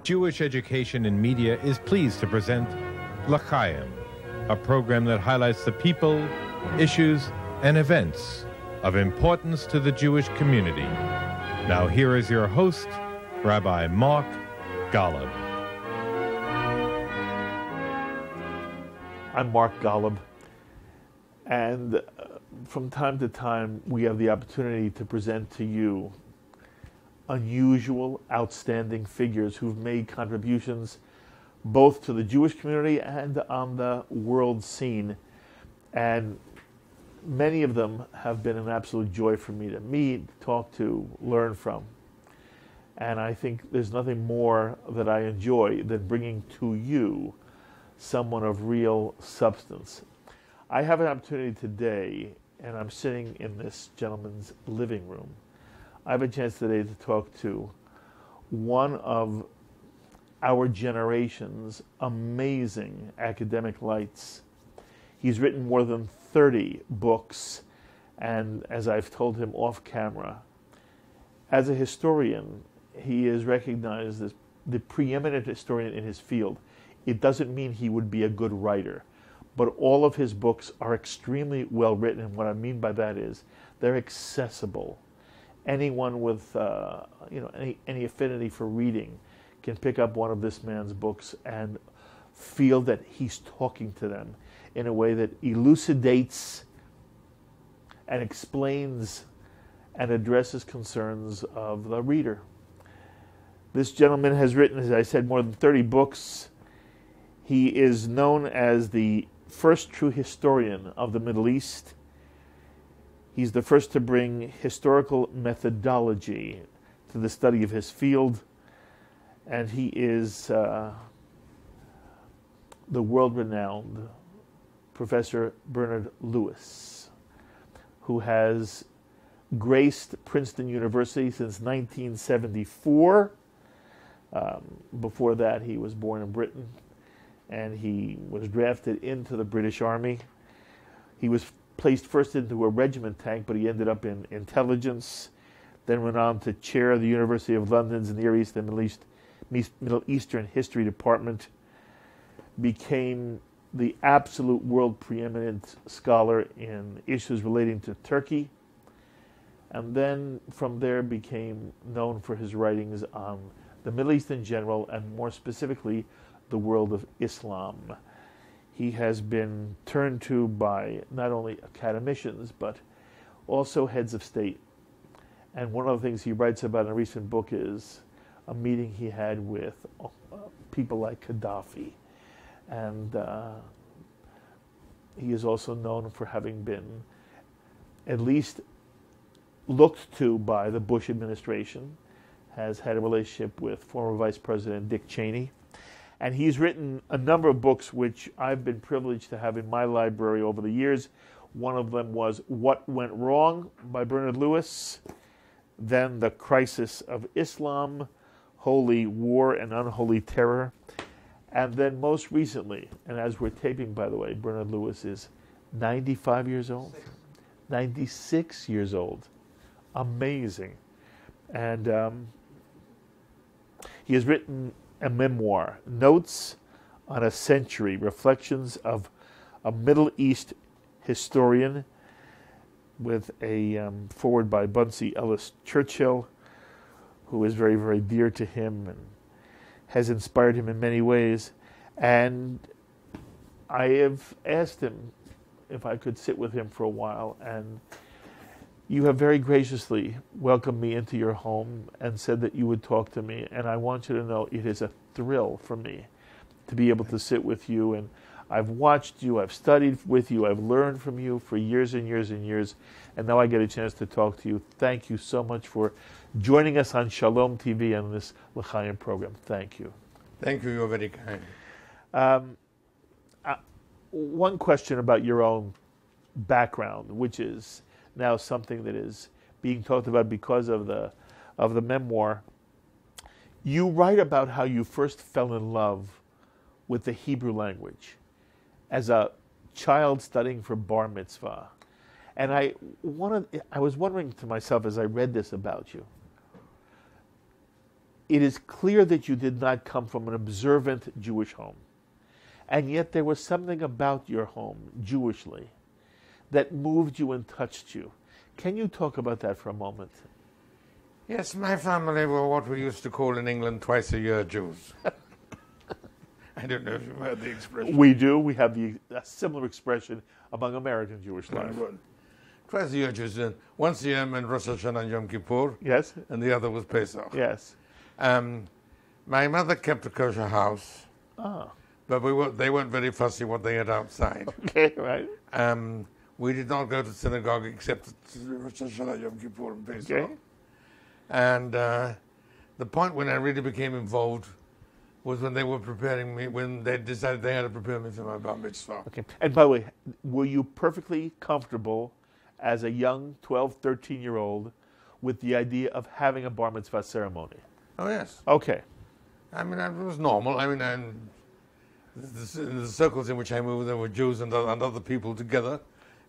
Jewish Education in Media is pleased to present L'Chaim, a program that highlights the people, issues, and events of importance to the Jewish community. Now here is your host, Rabbi Mark Golub. I'm Mark Golub, and from time to time we have the opportunity to present to you unusual, outstanding figures who've made contributions both to the Jewish community and on the world scene. And many of them have been an absolute joy for me to meet, talk to, learn from. And I think there's nothing more that I enjoy than bringing to you someone of real substance. I have an opportunity today, and I'm sitting in this gentleman's living room. I have a chance today to talk to one of our generation's amazing academic lights. He's written more than 30 books, and as I've told him off camera, as a historian, he is recognized as the preeminent historian in his field. It doesn't mean he would be a good writer, but all of his books are extremely well written, and what I mean by that is they're accessible. Anyone with any affinity for reading can pick up one of this man's books and feel that he's talking to them in a way that elucidates and explains and addresses concerns of the reader. This gentleman has written, as I said, more than 30 books. He is known as the first true historian of the Middle East. He's the first to bring historical methodology to the study of his field, and he is the world-renowned Professor Bernard Lewis, who has graced Princeton University since 1974. Before that, he was born in Britain, and he was drafted into the British Army. He was placed first into a regiment tank, but he ended up in intelligence, then went on to chair the University of London's Near East and Middle Eastern History Department, became the absolute world preeminent scholar in issues relating to Turkey, and then from there became known for his writings on the Middle East in general, and more specifically, the world of Islam. He has been turned to by not only academicians, but also heads of state. And one of the things he writes about in a recent book is a meeting he had with people like Gaddafi. And he is also known for having been at least looked to by the Bush administration, has had a relationship with former Vice President Dick Cheney. And he's written a number of books which I've been privileged to have in my library over the years. One of them was What Went Wrong by Bernard Lewis, then The Crisis of Islam, Holy War and Unholy Terror, and then most recently, and as we're taping, by the way, Bernard Lewis is 95 years old, 96 years old. Amazing. And he has written a memoir, Notes on a Century, Reflections of a Middle East Historian, with a foreword by Bunsey Ellis Churchill, who is very, very dear to him and has inspired him in many ways. And I have asked him if I could sit with him for a while, and you have very graciously welcomed me into your home and said that you would talk to me. And I want you to know it is a thrill for me to be able to sit with you. And I've watched you, I've studied with you, I've learned from you for years and years and years. And now I get a chance to talk to you. Thank you so much for joining us on Shalom TV on this L'Chaim program. Thank you. Thank you. You're very kind. One question about your own background, which is now something that is being talked about because of the memoir. You write about how you first fell in love with the Hebrew language as a child studying for bar mitzvah. And I was wondering to myself as I read this about you, It is clear that you did not come from an observant Jewish home. And yet there was something about your home, Jewishly, that moved you and touched you. Can you talk about that for a moment? Yes, my family were what we used to call in England twice-a-year Jews. I don't know if you've heard the expression. We do. We have a similar expression among American Jewish life. Twice-a-year Jews. Once a year meant Rosh Hashanah and Yom Kippur. Yes. And the other was Pesach. Yes. My mother kept a kosher house. Ah. But they weren't very fussy what they had outside. Okay, right. We did not go to synagogue except Rosh Hashanah, Yom Kippur, and Pesach. Okay. And the point when I really became involved was when they were preparing me, when they decided they had to prepare me for my bar mitzvah. Okay. And by the way, were you perfectly comfortable as a young 12, 13-year-old with the idea of having a bar mitzvah ceremony? Oh, yes. Okay. I mean, it was normal. I mean, the circles in which I moved, there were Jews and other people together,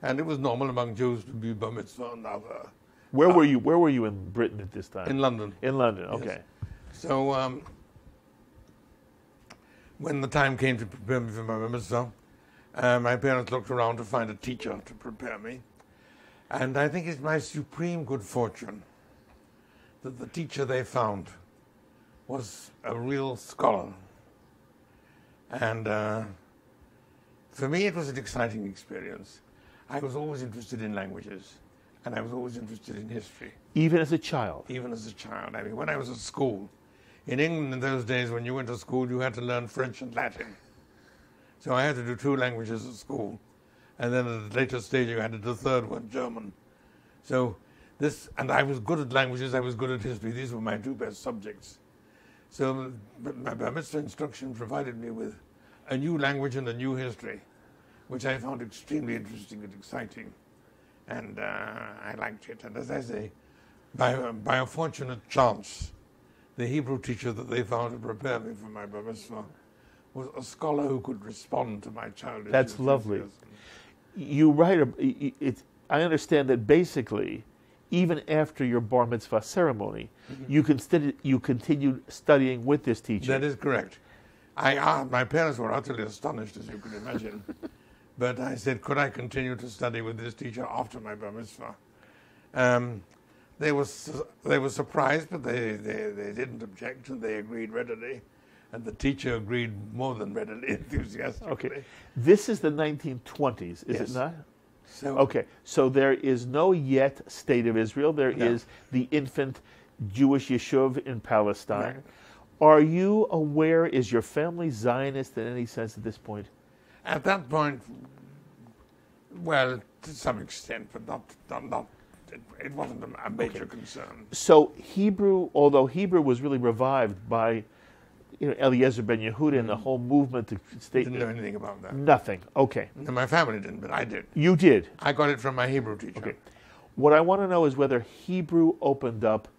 and it was normal among Jews to be bar mitzvah and other. Where were you? Where were you in Britain at this time? In London. In London. Okay. Yes. So when the time came to prepare me for my bar mitzvah, my parents looked around to find a teacher to prepare me, and I think it's my supreme good fortune that the teacher they found was a real scholar. And for me, it was an exciting experience. I was always interested in languages, and I was always interested in history. Even as a child? Even as a child. I mean, when I was at school, in England in those days, when you went to school, you had to learn French and Latin. So I had to do 2 languages at school. And then at a later stage, you had to do the third one, German. So and I was good at languages, I was good at history. These were my 2 best subjects. So my bar mitzvah instruction provided me with a new language and a new history, which I found extremely interesting and exciting. And I liked it. And as I say, by a fortunate chance, the Hebrew teacher that they found to prepare me for my bar mitzvah was a scholar who could respond to my childish That's lovely. You write, I understand that basically, even after your bar mitzvah ceremony, you continued studying with this teacher. That is correct. My parents were utterly astonished, as you can imagine. But I said, could I continue to study with this teacher after my bar mitzvah? They were surprised, but they didn't object, and they agreed readily. And the teacher agreed more than readily, enthusiastically. Okay. This is the 1920s, is it not? So, so there is no yet state of Israel. There is the infant Jewish yeshuv in Palestine. Right. Are you aware, is your family Zionist in any sense at this point? At that point, well, to some extent, but not it wasn't a major concern. So Hebrew, although Hebrew was really revived by Eliezer ben Yehuda and the whole movement to state. Didn't know anything about that. Nothing. Okay. No, my family didn't, but I did. You did? I got it from my Hebrew teacher. Okay. What I want to know is whether Hebrew opened up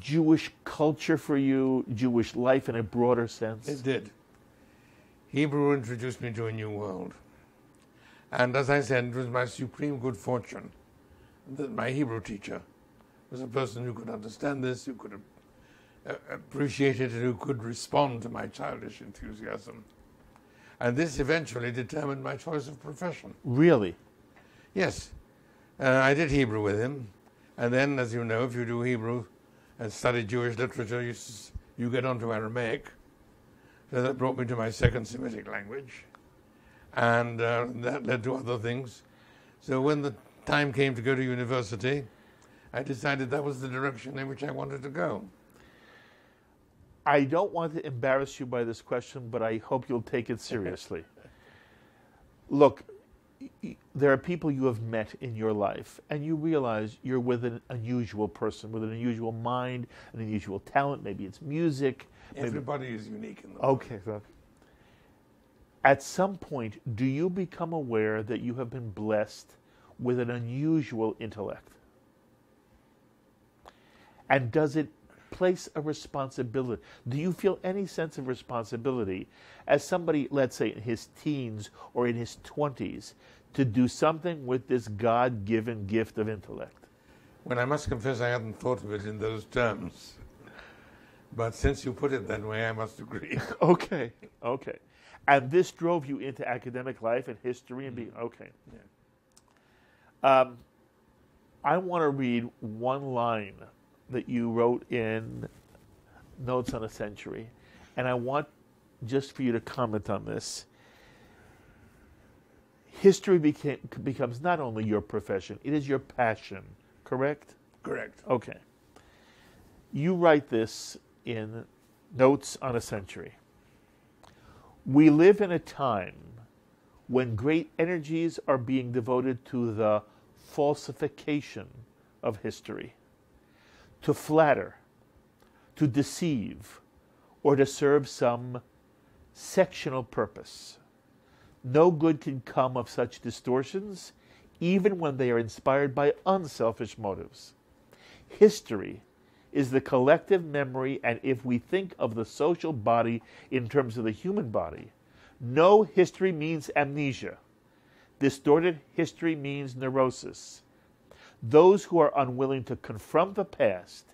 Jewish culture for you, Jewish life in a broader sense. It did. Hebrew introduced me to a new world. And as I said, it was my supreme good fortune that my Hebrew teacher was a person who could understand this, who could appreciate it, and who could respond to my childish enthusiasm. And this eventually determined my choice of profession. Really? Yes. I did Hebrew with him. And then, as you know, if you do Hebrew and study Jewish literature, you get onto Aramaic. So that brought me to my second Semitic language. And that led to other things. So when the time came to go to university, I decided that was the direction in which I wanted to go. I don't want to embarrass you by this question, but I hope you'll take it seriously. Look, there are people you have met in your life, and you realize you're with an unusual person, with an unusual mind, an unusual talent. Maybe it's music. Everybody is unique in the world. Okay. So at some point, do you become aware that you have been blessed with an unusual intellect? And does it place a responsibility? Do you feel any sense of responsibility as somebody, let's say in his teens or in his 20s, to do something with this God-given gift of intellect? When I must confess I hadn't thought of it in those terms. But since you put it that way, I must agree. Okay, okay. And this drove you into academic life and history and being, okay. Yeah. I want to read one line that you wrote in Notes on a Century, and I want just for you to comment on this. History becomes not only your profession, it is your passion, correct? Correct. Okay. You write this in Notes on a Century. We live in a time when great energies are being devoted to the falsification of history, to flatter, to deceive, or to serve some sectional purpose. No good can come of such distortions, even when they are inspired by unselfish motives. History is the collective memory, and if we think of the social body in terms of the human body, no history means amnesia. Distorted history means neurosis. Those who are unwilling to confront the past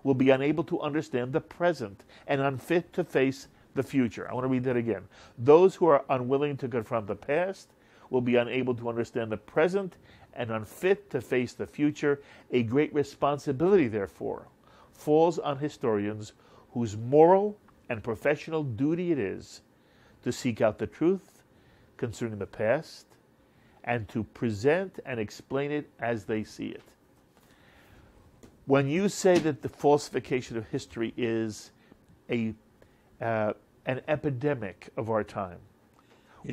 will be unable to understand the present and unfit to face the future. I want to read that again. Those who are unwilling to confront the past will be unable to understand the present and unfit to face the future. A great responsibility, therefore, falls on historians whose moral and professional duty it is to seek out the truth concerning the past and to present and explain it as they see it. When you say that the falsification of history is an epidemic of our time,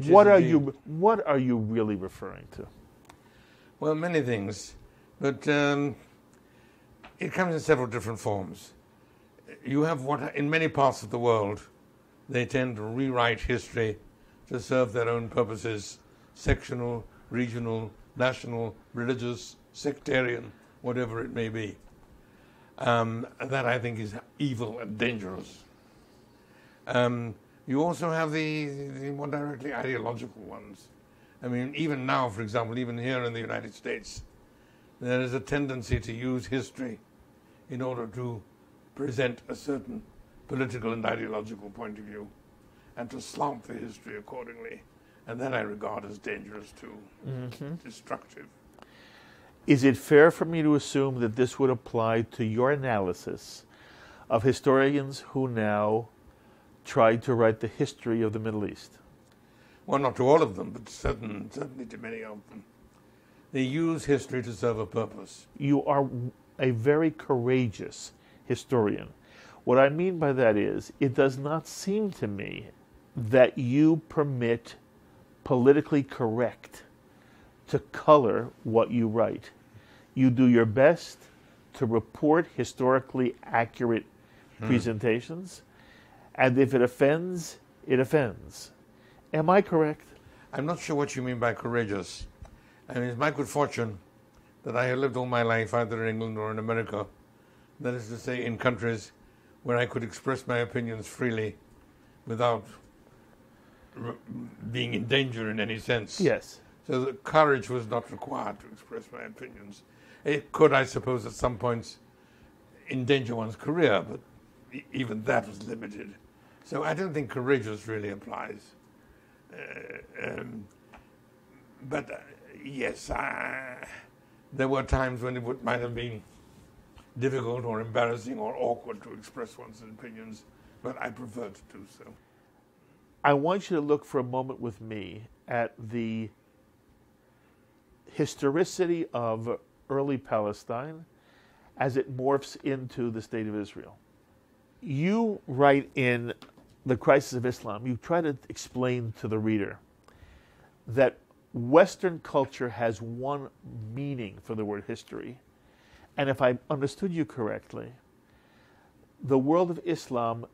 what are you really referring to? Well, many things, but it comes in several different forms. You have what, in many parts of the world, they tend to rewrite history to serve their own purposes, sectional, regional, national, religious, sectarian, whatever it may be. That, I think, is evil and dangerous. You also have the more directly ideological ones. I mean, even now, for example, even here in the United States, there is a tendency to use history in order to present a certain political and ideological point of view and to slant the history accordingly. And that I regard as dangerous too, destructive. Is it fair for me to assume that this would apply to your analysis of historians who now try to write the history of the Middle East? Well, not to all of them, but certainly to many of them. They use history to serve a purpose. You are a very courageous historian. What I mean by that is, it does not seem to me that you permit politically correct to color what you write. You do your best to report historically accurate presentations, and if it offends, it offends. Am I correct? I'm not sure what you mean by courageous. I mean, it's my good fortune that I have lived all my life either in England or in America. That is to say, in countries where I could express my opinions freely without being in danger in any sense. Yes. So the courage was not required to express my opinions. It could, I suppose, at some points endanger one's career, but even that was limited. So I don't think courageous really applies. But yes, there were times when it might have been difficult or embarrassing or awkward to express one's opinions, but I prefer to do so. I want you to look for a moment with me at the historicity of early Palestine as it morphs into the State of Israel. You write in The Crisis of Islam, you try to explain to the reader that Western culture has one meaning for the word history. And if I understood you correctly, the world of Islam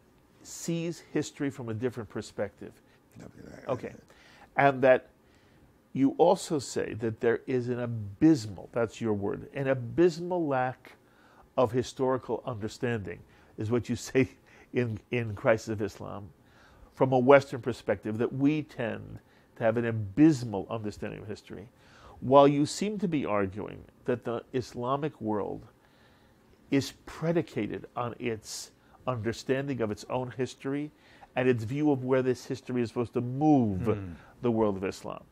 sees history from a different perspective. Okay. And that you also say that there is an abysmal, that's your word, an abysmal lack of historical understanding, is what you say in Crisis of Islam, from a Western perspective, that we tend to have an abysmal understanding of history, while you seem to be arguing that the Islamic world is predicated on its understanding of its own history and its view of where this history is supposed to move the world of Islam?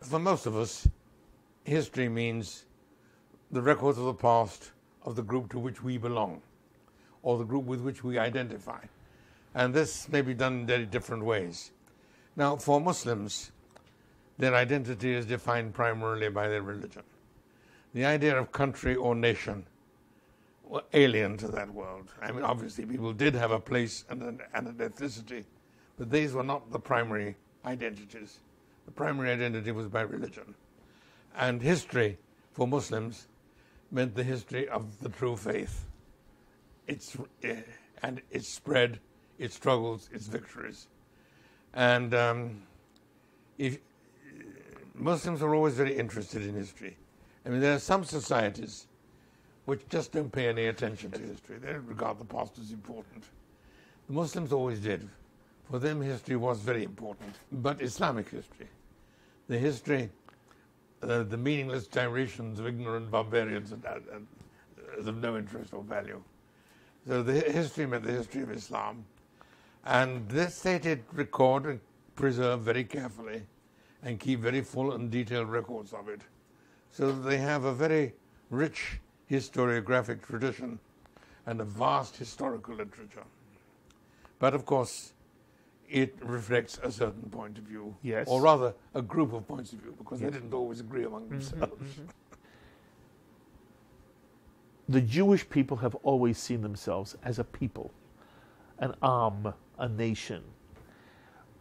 For most of us, history means the records of the past of the group to which we belong, or the group with which we identify. And this may be done in very different ways. Now, for Muslims, their identity is defined primarily by their religion. The idea of country or nation were alien to that world. I mean, obviously, people did have a place and an ethnicity, but these were not the primary identities. The primary identity was by religion. And history, for Muslims, meant the history of the true faith. And its spread, its struggles, its victories. And if Muslims are always very interested in history. I mean, there are some societies which just don't pay any attention to history. They don't regard the past as important. The Muslims always did. For them, history was very important. But Islamic history, the history, the meaningless gyrations of ignorant barbarians is of no interest or value. So the history meant the history of Islam. And this they did record and preserve very carefully and keep very full and detailed records of it. So that they have a very rich historiographic tradition and a vast historical literature. But of course, it reflects a certain point of view, yes, or rather a group of points of view, because they didn't always agree among themselves. The Jewish people have always seen themselves as a people, an Am, a nation.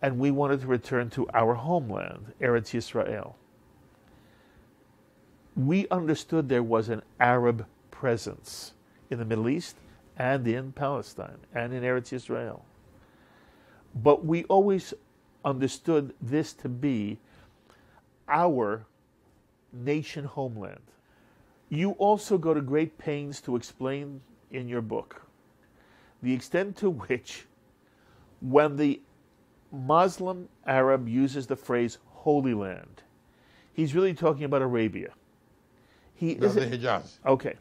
And we wanted to return to our homeland, Eretz Yisrael. We understood there was an Arab presence in the Middle East and in Palestine and in Eretz Yisrael. But we always understood this to be our nation homeland. You also go to great pains to explain in your book the extent to which, when the Muslim Arab uses the phrase Holy Land, he's really talking about Arabia. The Hijaz. Okay.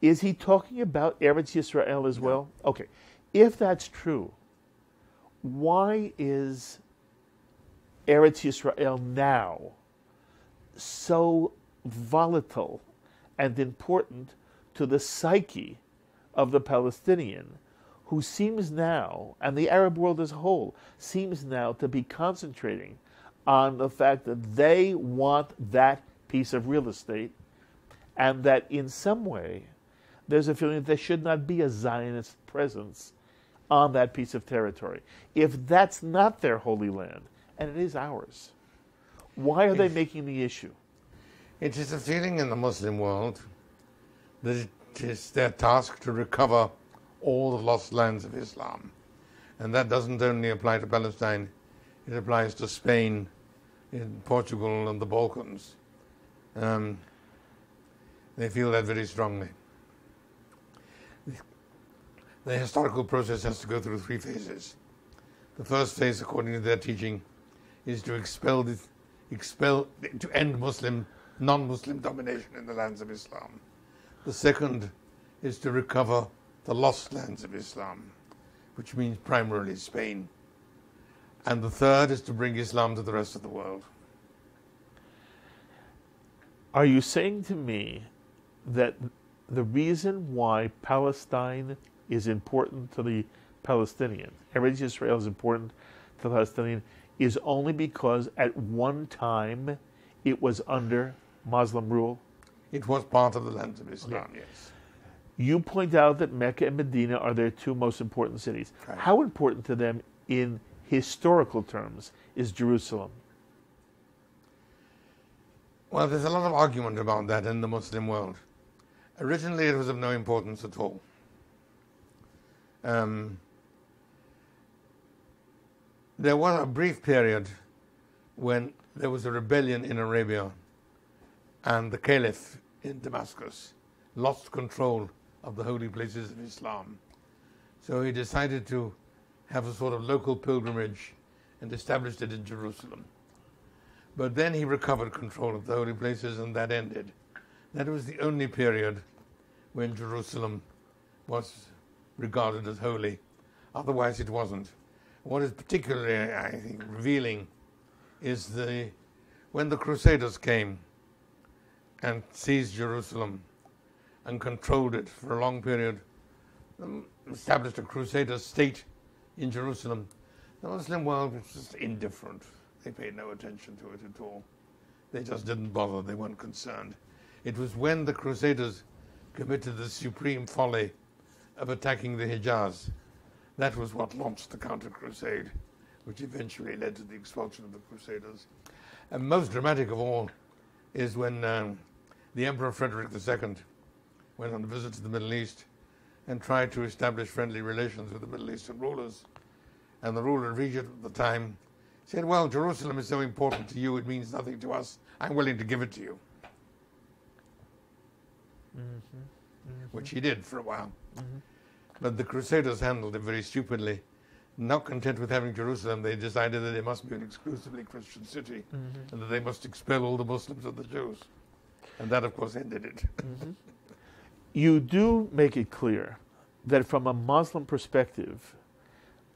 Is he talking about Eretz Yisrael as well? Okay. If that's true, why is Eretz Yisrael now so volatile and important to the psyche of the Palestinian, who seems now, and the Arab world as a whole, seems now to be concentrating on the fact that they want that piece of real estate, and that in some way there's a feeling that there should not be a Zionist presence on that piece of territory. If that's not their holy land, and it is ours, why are they making the issue? It is a feeling in the Muslim world that it is their task to recover all the lost lands of Islam. And that doesn't only apply to Palestine, it applies to Spain, in Portugal and the Balkans. They feel that very strongly. The historical process has to go through three phases. The first phase, according to their teaching, is to to end non-Muslim domination in the lands of Islam. The second is to recover the lost lands of Islam, which means primarily Spain. And the third is to bring Islam to the rest of the world. Are you saying to me that the reason why Palestine is important to the Palestinian, Eretz Yisrael is important to the Palestinian, is only because at one time it was under Muslim rule? It was part of the lands of Islam, Okay. yes. You point out that Mecca and Medina are their two most important cities. Right. How important to them in historical terms is Jerusalem? Well, there's a lot of argument about that in the Muslim world. Originally, it was of no importance at all. There was a brief period when there was a rebellion in Arabia, and the Caliph in Damascus lost control of the holy places of Islam. So he decided to have a sort of local pilgrimage and established it in Jerusalem. But then he recovered control of the holy places, and that ended. That was the only period when Jerusalem was regarded as holy. Otherwise, it wasn't. What is particularly, I think, revealing is when the Crusaders came and seized Jerusalem and controlled it for a long period, established a Crusader state in Jerusalem, the Muslim world was just indifferent. They paid no attention to it at all. They just didn't bother. They weren't concerned. It was when the Crusaders committed the supreme folly of attacking the Hijaz. That was what launched the counter-crusade, which eventually led to the expulsion of the Crusaders. And most dramatic of all is when the Emperor Frederick II went on a visit to the Middle East and tried to establish friendly relations with the Middle Eastern rulers. And the ruler of Egypt at the time said, well, Jerusalem is so important to you, it means nothing to us. I'm willing to give it to you. Which he did for a while. But the Crusaders handled it very stupidly. Not content with having Jerusalem, they decided that it must be an exclusively Christian city and that they must expel all the Muslims and the Jews. And that, of course, ended it. You do make it clear that from a Muslim perspective,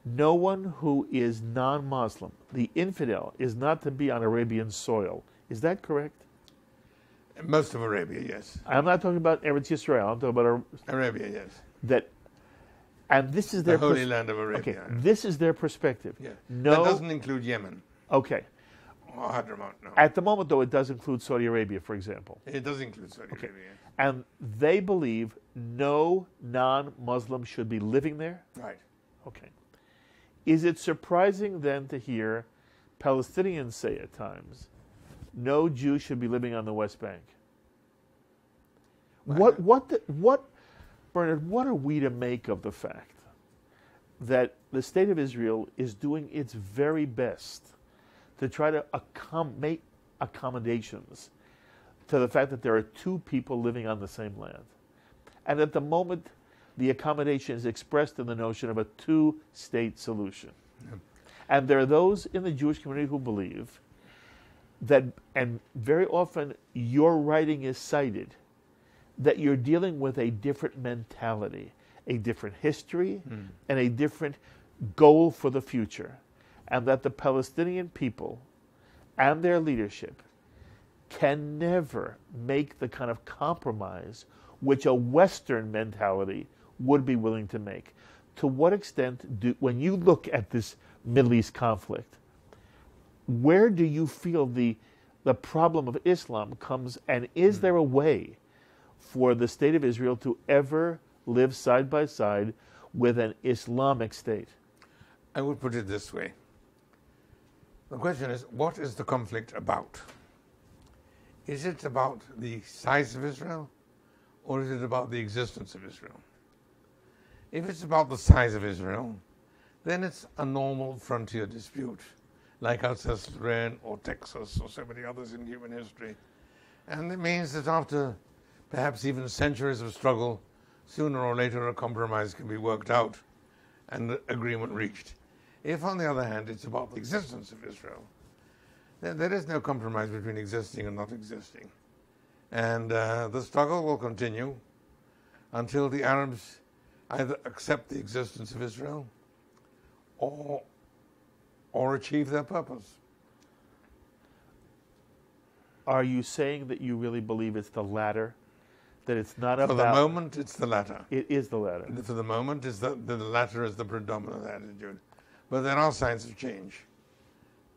no one who is non-Muslim, the infidel, is not to be on Arabian soil. Is that correct? Most of Arabia, yes. I'm not talking about Eretz Yisrael. I'm talking about Arabia, yes. That, and this is their the holy land of Arabia. Okay, this is their perspective. Yeah. No, that doesn't include Yemen. Okay. Or Hadramaut, no. At the moment, though, it does include Saudi Arabia, for example. It does include Saudi Arabia. And they believe no non-Muslim should be living there? Right. Okay. Is it surprising then to hear Palestinians say at times, no Jew should be living on the West Bank? Bernard, what are we to make of the fact that the State of Israel is doing its very best to try to make accommodations to the fact that there are two people living on the same land? And at the moment, the accommodation is expressed in the notion of a two-state solution. Yeah. And there are those in the Jewish community who believe that, and very often your writing is cited, that you're dealing with a different mentality, a different history, and a different goal for the future. And that the Palestinian people and their leadership can never make the kind of compromise which a Western mentality would be willing to make. To what extent when you look at this Middle East conflict, where do you feel the problem of Islam comes, and is there a way for the State of Israel to ever live side by side with an Islamic state? I would put it this way. The question is, what is the conflict about? Is it about the size of Israel, or is it about the existence of Israel? If it's about the size of Israel, then it's a normal frontier dispute, like Alsace-Lorraine or Texas or so many others in human history. And it means that after perhaps even centuries of struggle, sooner or later a compromise can be worked out and agreement reached. If, on the other hand, it's about the existence of Israel, then there is no compromise between existing and not existing. And the struggle will continue until the Arabs either accept the existence of Israel or achieve their purpose. Are you saying that you really believe it's the latter? That it's not about... For the moment, it's the latter. It is the latter. For the moment, the latter is the predominant attitude. But there are signs of change.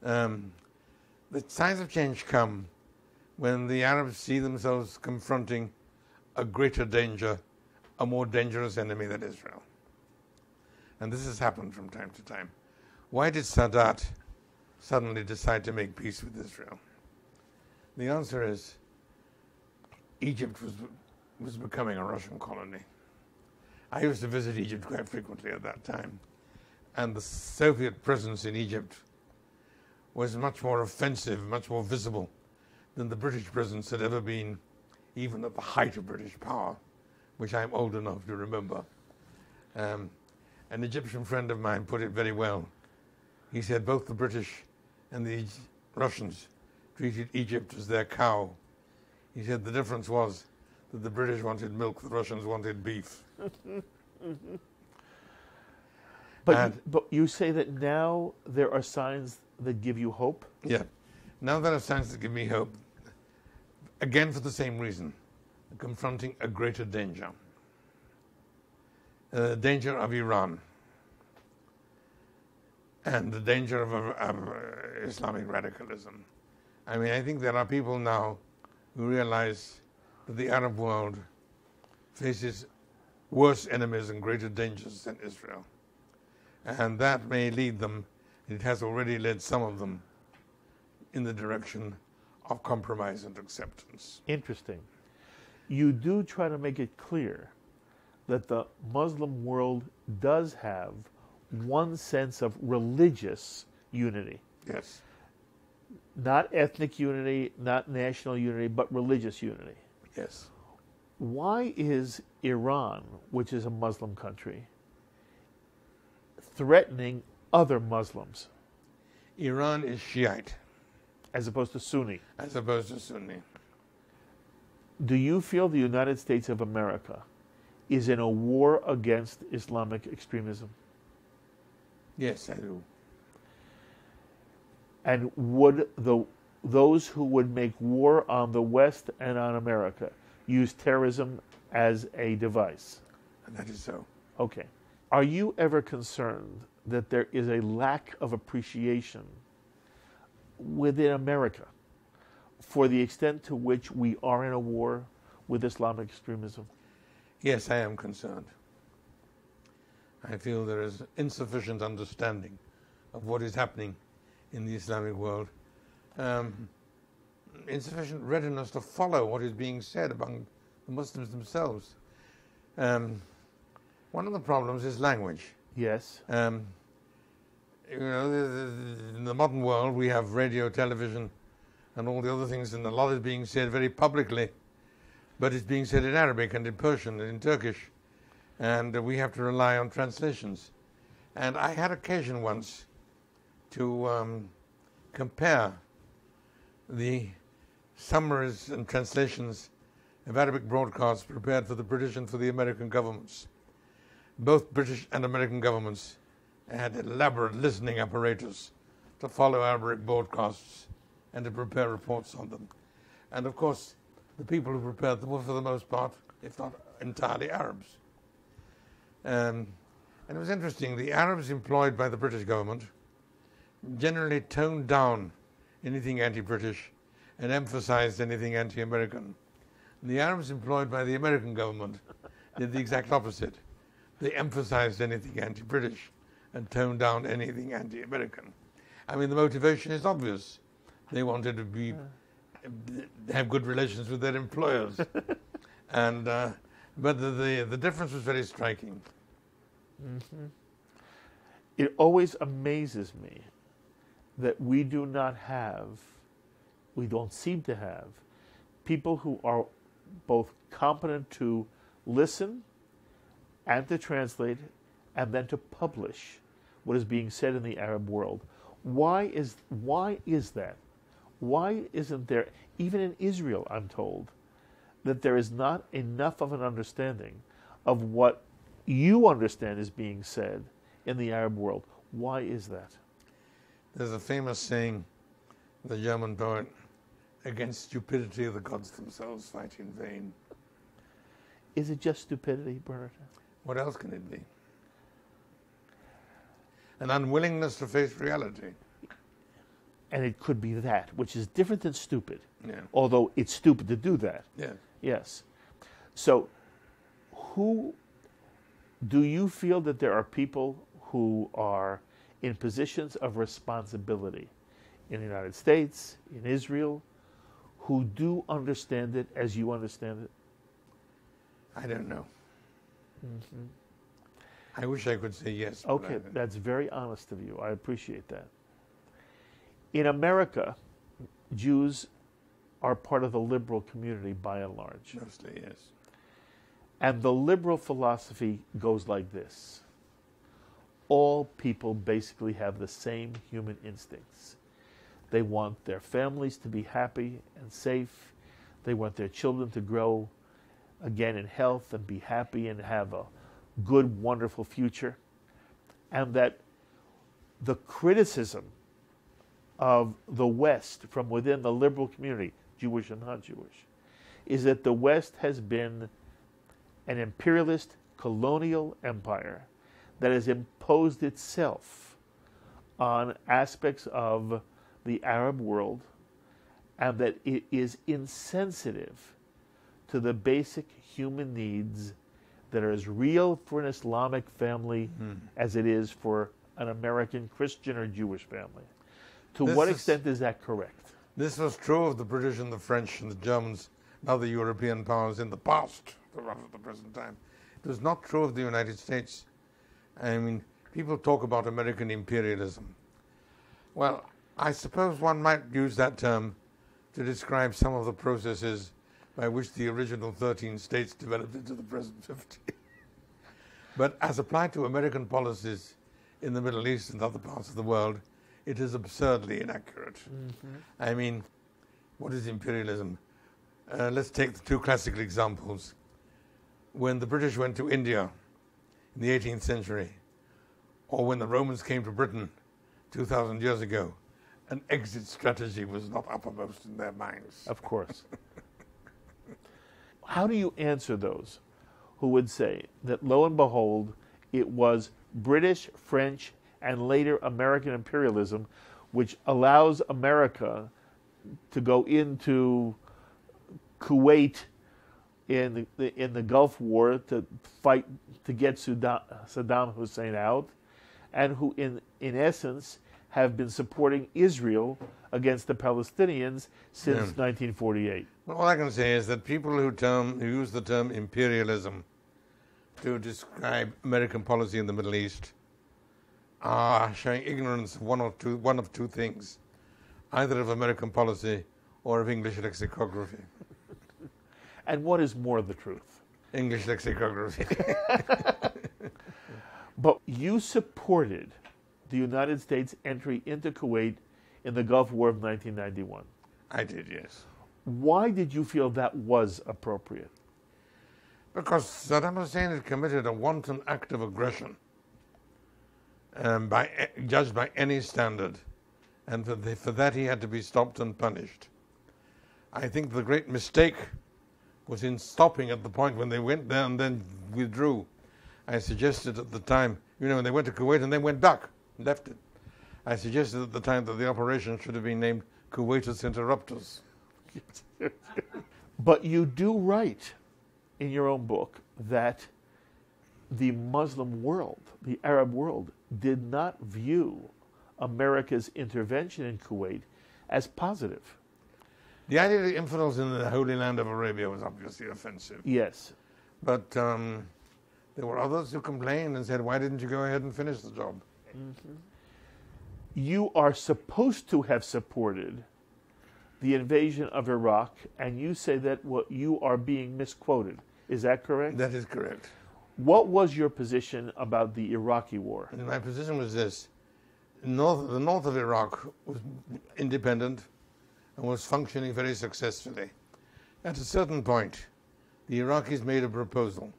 The signs of change come when the Arabs see themselves confronting a greater danger, a more dangerous enemy than Israel. And this has happened from time to time. Why did Sadat suddenly decide to make peace with Israel? The answer is Egypt was becoming a Russian colony. I used to visit Egypt quite frequently at that time. And the Soviet presence in Egypt was much more offensive, much more visible than the British presence had ever been, even at the height of British power, which I'm old enough to remember. An Egyptian friend of mine put it very well. He said both the British and the Russians treated Egypt as their cow. He said the difference was that the British wanted milk, the Russians wanted beef. But you say that now there are signs that give you hope? Yeah. Now there are signs that give me hope, again for the same reason, confronting a greater danger. The danger of Iran and the danger of Islamic radicalism. I mean, I think there are people now who realize that the Arab world faces worse enemies and greater dangers than Israel. And that may lead them, it has already led some of them, in the direction of compromise and acceptance. Interesting. You do try to make it clear that the Muslim world does have one sense of religious unity. Yes. Not ethnic unity, not national unity, but religious unity. Yes. Why is Iran, which is a Muslim country, threatening other Muslims? Iran is Shiite. As opposed to Sunni. As opposed to Sunni. Do you feel the United States of America is in a war against Islamic extremism? Yes, I do. And would those who would make war on the West and on America use terrorism as a device? And that is so. Okay. Are you ever concerned that there is a lack of appreciation within America for the extent to which we are in a war with Islamic extremism? Yes, I am concerned. I feel there is insufficient understanding of what is happening in the Islamic world. Insufficient readiness to follow what is being said among the Muslims themselves. One of the problems is language. Yes. You know, in the modern world, we have radio, television, and all the other things, and a lot is being said very publicly, but it's being said in Arabic and in Persian and in Turkish, and we have to rely on translations. And I had occasion once to compare the summaries and translations of Arabic broadcasts prepared for the British and for the American governments. Both British and American governments had elaborate listening apparatus to follow Arabic broadcasts and to prepare reports on them. And of course, the people who prepared them were for the most part, if not entirely, Arabs. And it was interesting, the Arabs employed by the British government generally toned down anything anti-British and emphasized anything anti-American. The Arabs employed by the American government did the exact opposite. They emphasized anything anti-British and toned down anything anti-American. I mean, the motivation is obvious. They wanted to have good relations with their employers. And but the difference was very striking. Mm-hmm. It always amazes me that we don't seem to have people who are both competent to listen and to translate and then to publish what is being said in the Arab world. Why is that? Why isn't there, even in Israel, I'm told, that there is not enough of an understanding of what you understand is being said in the Arab world? Why is that? There's a famous saying, the German poet, against stupidity the gods themselves fight in vain. Is it just stupidity, Bernard? What else can it be? An unwillingness to face reality. And it could be that, which is different than stupid. Yeah. Although it's stupid to do that. Yeah. Yes. So, do you feel that there are people who are in positions of responsibility in the United States, in Israel, who do understand it as you understand it? I don't know. Mm-hmm. I wish I could say yes. Okay, that's very honest of you. I appreciate that. In America, Jews are part of the liberal community by and large. Mostly, yes. And the liberal philosophy goes like this. All people basically have the same human instincts. They want their families to be happy and safe. They want their children to grow again in health and be happy and have a good, wonderful future. and that the criticism of the West from within the liberal community, Jewish and non-Jewish, is that the West has been an imperialist colonial empire that has imposed itself on aspects of the Arab world, and that it is insensitive to the basic human needs that are as real for an Islamic family as it is for an American Christian or Jewish family. To what extent is that correct? This was true of the British and the French and the Germans and other European powers in the past, rather at the present time. It was not true of the United States. I mean, people talk about American imperialism. Well, I suppose one might use that term to describe some of the processes by which the original 13 states developed into the present 50. But as applied to American policies in the Middle East and other parts of the world, it is absurdly inaccurate. I mean, what is imperialism? Let's take the two classical examples. When the British went to India in the 18th century, or when the Romans came to Britain 2,000 years ago, an exit strategy was not uppermost in their minds. Of course. How do you answer those who would say that, lo and behold, it was British, French, and later American imperialism which allows America to go into Kuwait in the Gulf War to fight to get Saddam Hussein out, and who in essence have been supporting Israel against the Palestinians since 1948. Well, all I can say is that people who use the term imperialism to describe American policy in the Middle East are showing ignorance of one of two things, either of American policy or of English lexicography. And what is more the truth? English lexicography. But you supported the United States' entry into Kuwait in the Gulf War of 1991. I did, yes. Why did you feel that was appropriate? Because Saddam Hussein had committed a wanton act of aggression, judged by any standard, and for that he had to be stopped and punished. I think the great mistake was in stopping at the point when they went there and then withdrew. I suggested at the time, when they went to Kuwait and then went back, left it. I suggested at the time that the operation should have been named Kuwaitus Interruptus. But you do write in your own book that the Muslim world, the Arab world, did not view America's intervention in Kuwait as positive. The idea of the infidels in the Holy Land of Arabia was obviously offensive. Yes. But there were others who complained and said, why didn't you go ahead and finish the job? You are supposed to have supported the invasion of Iraq, and you say that you are being misquoted. Is that correct? That is correct. What was your position about the Iraqi war? And my position was this. The north of Iraq was independent and was functioning very successfully. At a certain point, the Iraqis made a proposal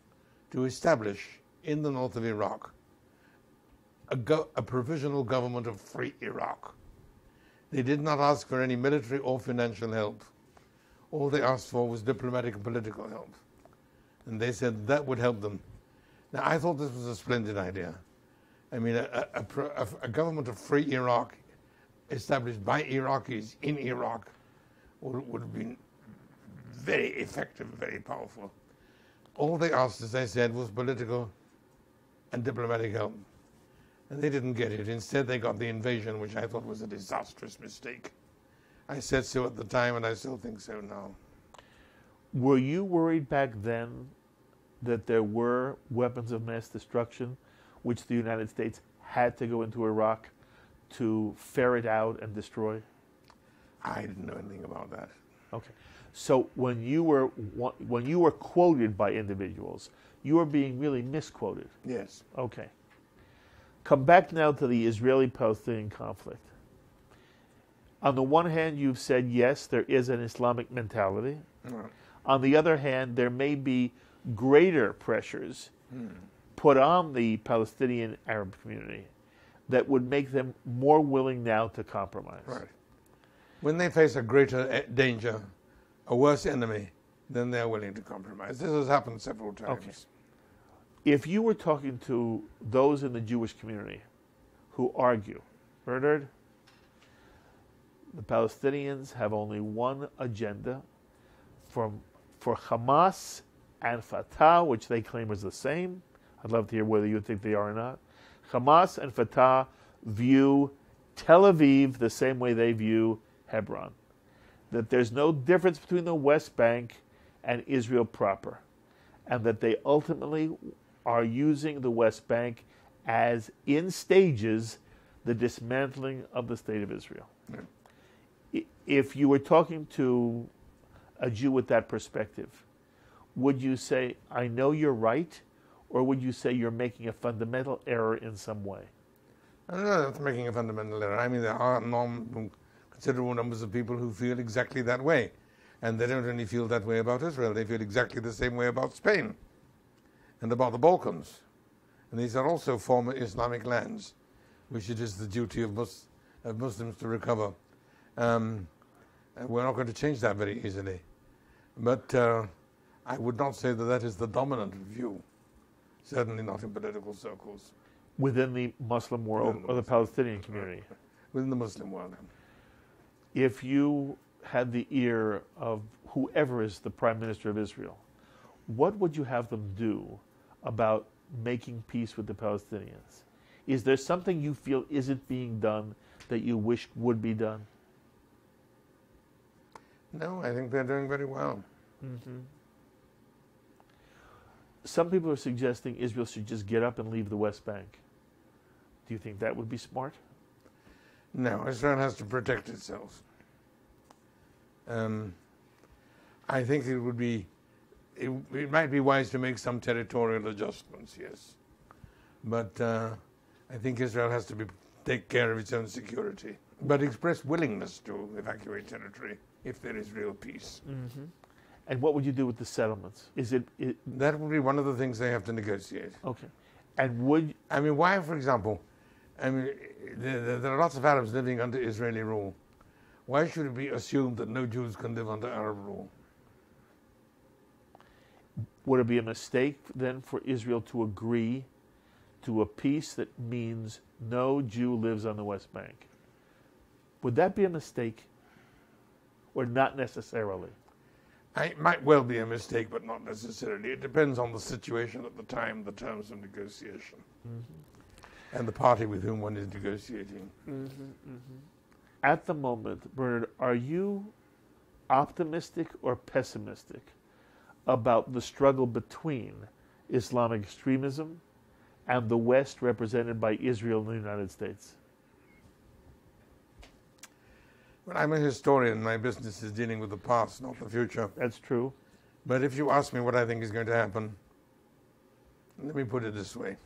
to establish in the north of Iraq a provisional government of free Iraq. They did not ask for any military or financial help. All they asked for was diplomatic and political help. And they said that would help them. Now, I thought this was a splendid idea. I mean, a government of free Iraq established by Iraqis in Iraq would have been very effective, very powerful. All they asked, as I said, was political and diplomatic help. And they didn't get it. Instead, they got the invasion, which I thought was a disastrous mistake. I said so at the time, and I still think so now. Were you worried back then that there were weapons of mass destruction, which the United States had to go into Iraq to ferret out and destroy? I didn't know anything about that. Okay. So when you were quoted by individuals, you were being really misquoted. Yes. Okay. Come back now to the Israeli-Palestinian conflict. On the one hand, you've said, yes, there is an Islamic mentality. Right. On the other hand, there may be greater pressures put on the Palestinian Arab community that would make them more willing now to compromise? Right. When they face a greater danger, a worse enemy, then they're willing to compromise. This has happened several times. Okay. If you were talking to those in the Jewish community who argue, Bernard, the Palestinians have only one agenda for Hamas and Fatah, which they claim is the same. I'd love to hear whether you think they are or not. Hamas and Fatah view Tel Aviv the same way they view Hebron, that there's no difference between the West Bank and Israel proper, and that they ultimately are using the West Bank as, in stages, the dismantling of the State of Israel. Yeah. If you were talking to a Jew with that perspective, would you say, I know you're right, or would you say you're making a fundamental error in some way? I don't know if making a fundamental error. I mean, there are considerable numbers of people who feel exactly that way. And they don't only feel that way about Israel, they feel exactly the same way about Spain and about the Balkans. And these are also former Islamic lands, which it is the duty of Muslims to recover. And we're not going to change that very easily. But I would not say that that is the dominant view, certainly not in political circles. Within the Muslim world or the Palestinian community? Within the Muslim world. If you had the ear of whoever is the Prime Minister of Israel, what would you have them do about making peace with the Palestinians? Is there something you feel isn't being done that you wish would be done? No, I think they're doing very well. Mm-hmm. Some people are suggesting Israel should just get up and leave the West Bank. Do you think that would be smart? No, Israel has to protect itself. I think it would be, it might be wise to make some territorial adjustments, yes. But I think Israel has to take care of its own security, but express willingness to evacuate territory if there is real peace. Mm-hmm. And what would you do with the settlements? That would be one of the things they have to negotiate. Okay. And I mean, why, for example, I mean, there are lots of Arabs living under Israeli rule. Why should it be assumed that no Jews can live under Arab rule? Would it be a mistake then for Israel to agree to a peace that means no Jew lives on the West Bank? Would that be a mistake? Or not necessarily? It might well be a mistake, but not necessarily. It depends on the situation at the time, the terms of negotiation, and the party with whom one is negotiating. At the moment, Bernard, are you optimistic or pessimistic about the struggle between Islamic extremism and the West represented by Israel and the United States? Well, I'm a historian. My business is dealing with the past, not the future. That's true. But if you ask me what I think is going to happen, let me put it this way.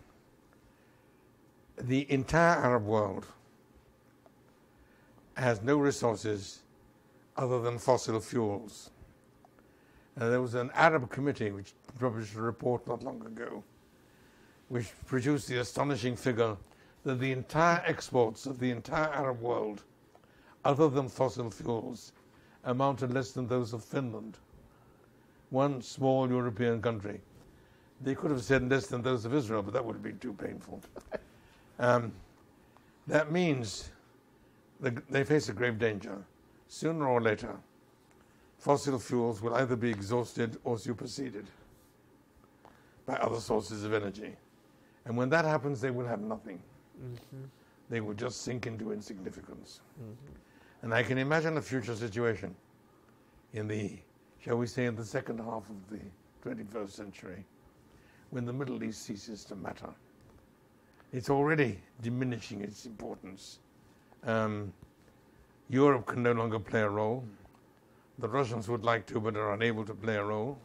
The entire Arab world has no resources other than fossil fuels. There was an Arab committee which published a report not long ago which produced the astonishing figure that the entire exports of the entire Arab world, other than fossil fuels, amount to less than those of Finland, one small European country. They could have said less than those of Israel, but that would have been too painful. That means they face a grave danger. Sooner or later, fossil fuels will either be exhausted or superseded by other sources of energy. And when that happens, they will have nothing. They will just sink into insignificance. And I can imagine a future situation in the, shall we say, in the second half of the 21st century, when the Middle East ceases to matter. It's already diminishing its importance. Europe can no longer play a role. The Russians would like to, but are unable to play a role.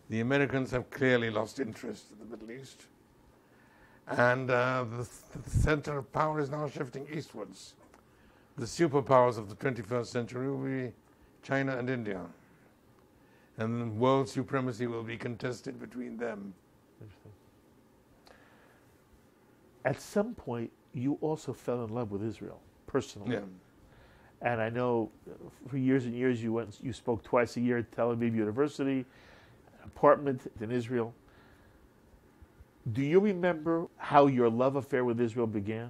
The Americans have clearly lost interest in the Middle East. And the center of power is now shifting eastwards. The superpowers of the 21st century will be China and India. And world supremacy will be contested between them. at some point, you also fell in love with Israel personally. Yeah. And I know for years and years you spoke twice a year at Tel Aviv University, an apartment in Israel. Do you remember how your love affair with Israel began?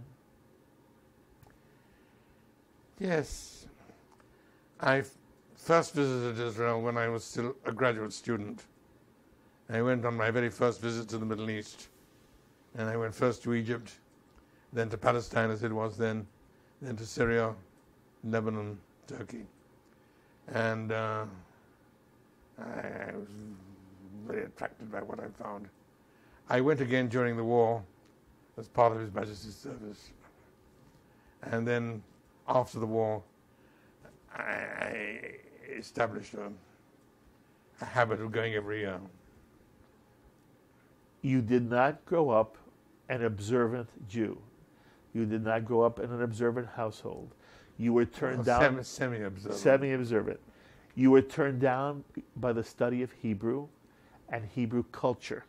Yes. I first visited Israel when I was still a graduate student. I went on my very first visit to the Middle East. And I went first to Egypt, then to Palestine as it was then to Syria, Lebanon, Turkey. And I was very attracted by what I found. I went again during the war as part of His Majesty's service. And then after the war, I established a habit of going every year. You did not grow up an observant Jew. You did not grow up in an observant household. You were turned down... Semi-observant. Semi-observant. You were turned down by the study of Hebrew and Hebrew culture.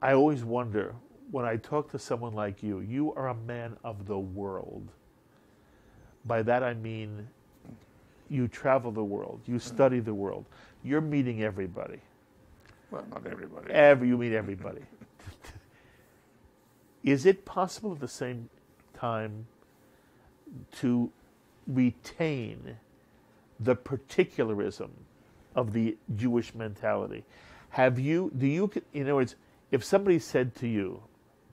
I always wonder, when I talk to someone like you, you are a man of the world. By that I mean you travel the world, you study the world, you're meeting everybody. Well, not everybody. You meet everybody. Is it possible at the same time to retain the particularism of the Jewish mentality? In other words, if somebody said to you,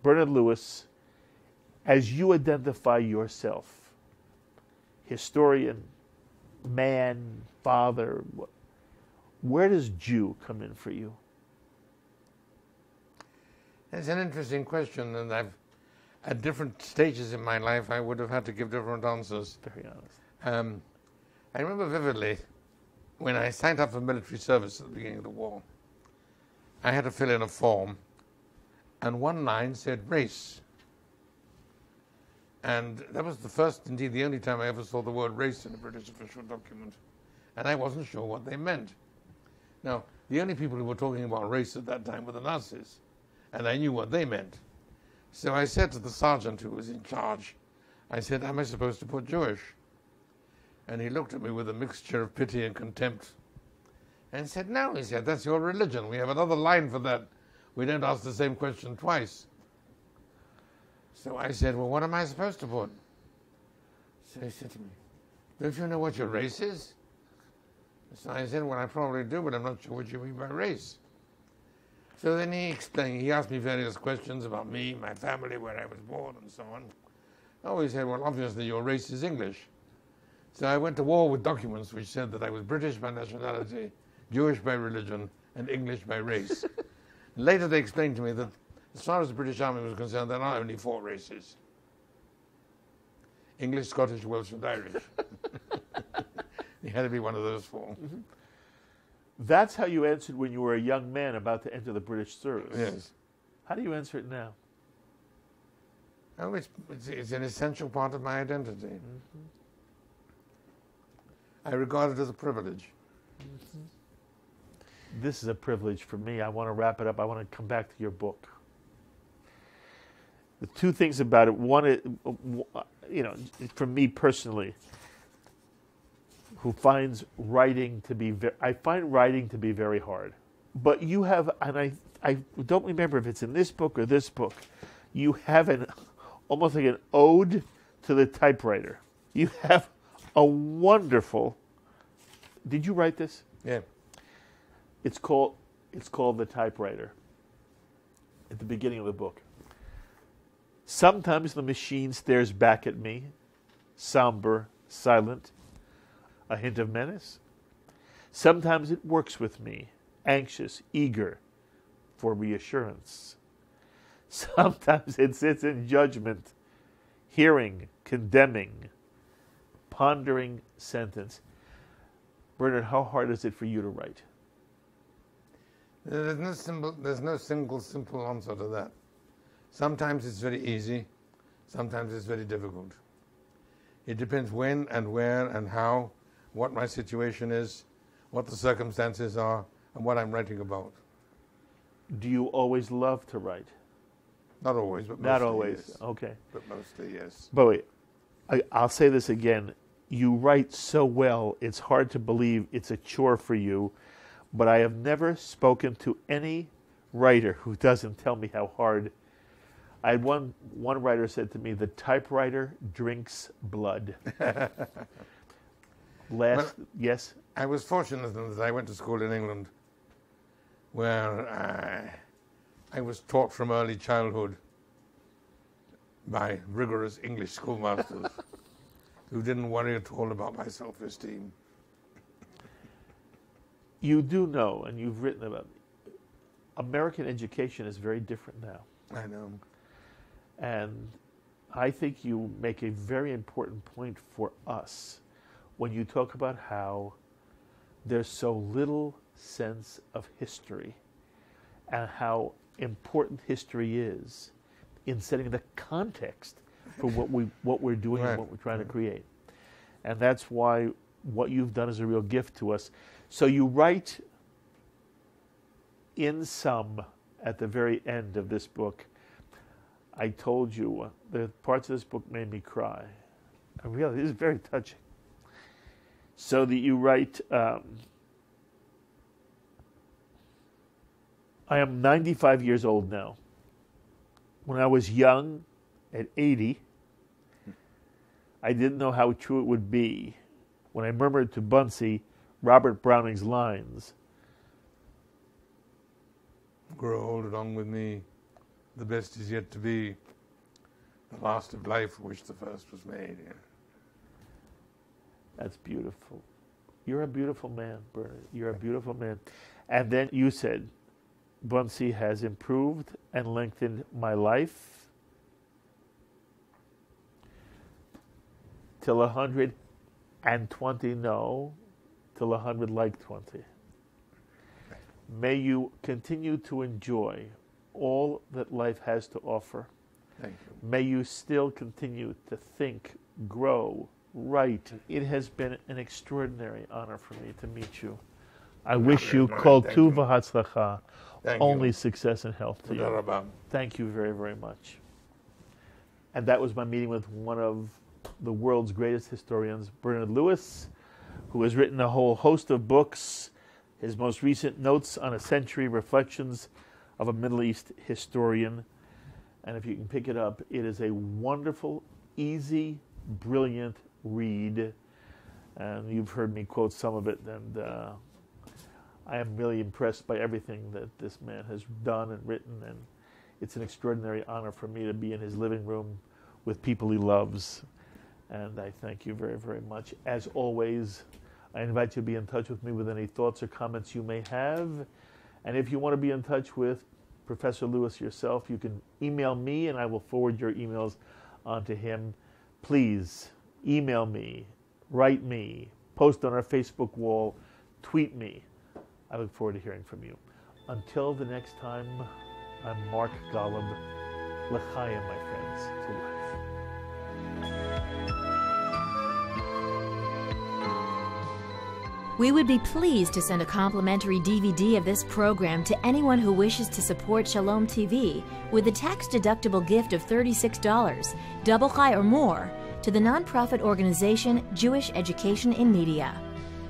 Bernard Lewis, as you identify yourself, historian, man, father, where does Jew come in for you? It's an interesting question, and at different stages in my life, I would have had to give different answers. Very honest. I remember vividly when I signed up for military service at the beginning of the war, I had to fill in a form, and one line said race. And that was the first, indeed the only time I ever saw the word race in a British official document. And I wasn't sure what they meant. Now, the only people who were talking about race at that time were the Nazis, and I knew what they meant. So I said to the sergeant who was in charge, I said, am I supposed to put Jewish? And he looked at me with a mixture of pity and contempt and said, no, he said, that's your religion. We have another line for that. We don't ask the same question twice. So I said, well, what am I supposed to put? So he said to me, don't you know what your race is? So I said, well, I probably do, but I'm not sure what you mean by race. So then he explained, he asked me various questions about me, my family, where I was born, and so on. Oh, he said, well, obviously your race is English. So I went to war with documents which said that I was British by nationality, Jewish by religion, and English by race. Later they explained to me that as far as the British Army was concerned, there are only 4 races. English, Scottish, Welsh, and Irish. He had to be one of those 4. Mm-hmm. That's how you answered when you were a young man about to enter the British service. Yes. How do you answer it now? Oh, it's an essential part of my identity. Mm-hmm. I regard it as a privilege. Mm-hmm. This is a privilege for me. I want to wrap it up. I want to come back to your book. The 2 things about it. One is, for me personally, who finds writing to be I find writing to be very hard. But you have, and I don't remember if it's in this book or this book, you have almost like an ode to the typewriter. You have a wonderful, did you write this? Yeah. It's called The Typewriter at the beginning of the book. Sometimes the machine stares back at me, somber, silent, a hint of menace. Sometimes it works with me, anxious, eager for reassurance. Sometimes it sits in judgment, hearing, condemning, pondering sentence. Bernard, how hard is it for you to write? There's no single simple answer to that. Sometimes it's very easy, sometimes it's very difficult. It depends when and where and how, what my situation is, what the circumstances are, and what I'm writing about. Do you always love to write? Not always, but mostly, Not always. yes. Okay. But mostly, yes. But wait, I'll say this again. You write so well, it's hard to believe it's a chore for you, but I have never spoken to any writer who doesn't tell me how hard. I had one writer said to me, the typewriter drinks blood. Yes? I was fortunate in that I went to school in England where I was taught from early childhood by rigorous English schoolmasters who didn't worry at all about my self-esteem. You do know, and you've written about it, American education is very different now. I know. And I think you make a very important point for us when you talk about how there's so little sense of history and how important history is in setting the context for what we're doing and what we're trying to create. And that's why what you've done is a real gift to us. So you write in sum at the very end of this book, I told you the parts of this book made me cry. I realize this is very touching. So that you write, I am 95 years old now. When I was young, at 80, I didn't know how true it would be when I murmured to Bunsey Robert Browning's lines. Grow old along with me, the best is yet to be, the last of life for which the first was made. Yeah. That's beautiful. You're a beautiful man, Bernard. You're a beautiful man. And then you said, Bunsey has improved and lengthened my life till 120, no, till 100 like 20. May you continue to enjoy all that life has to offer. Thank you. May you still continue to think, grow, write. It has been an extraordinary honor for me to meet you. I wish you kol tuv v'hatzlacha, only success and health to you. Thank you very, very much. And that was my meeting with one of the world's greatest historians, Bernard Lewis, who has written a whole host of books. His most recent, Notes on a Century, Reflections of a Middle East Historian. And if you can pick it up, it is a wonderful, easy, brilliant read. And you've heard me quote some of it, and I am really impressed by everything that this man has done and written, and it's an extraordinary honor for me to be in his living room with people he loves. And I thank you very, very much. As always, I invite you to be in touch with me with any thoughts or comments you may have. And if you want to be in touch with Professor Lewis yourself, you can email me and I will forward your emails on to him. Please email me, write me, post on our Facebook wall, tweet me. I look forward to hearing from you. Until the next time, I'm Mark Golub. L'chaim, my friends, to life. We would be pleased to send a complimentary DVD of this program to anyone who wishes to support Shalom TV with a tax-deductible gift of $36, double chai or more, to the nonprofit organization Jewish Education in Media.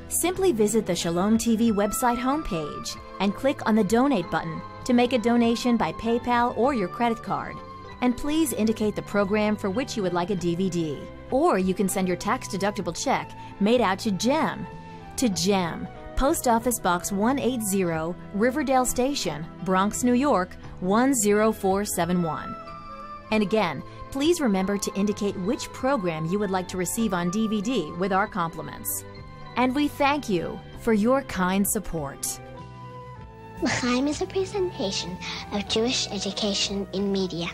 Simply visit the Shalom TV website homepage and click on the Donate button to make a donation by PayPal or your credit card. And please indicate the program for which you would like a DVD. Or you can send your tax-deductible check made out to GEM. To GEM, Post Office Box 180, Riverdale Station, Bronx, New York, 10471. And again, please remember to indicate which program you would like to receive on DVD with our compliments. And we thank you for your kind support. L'chaim is a presentation of Jewish Education in Media.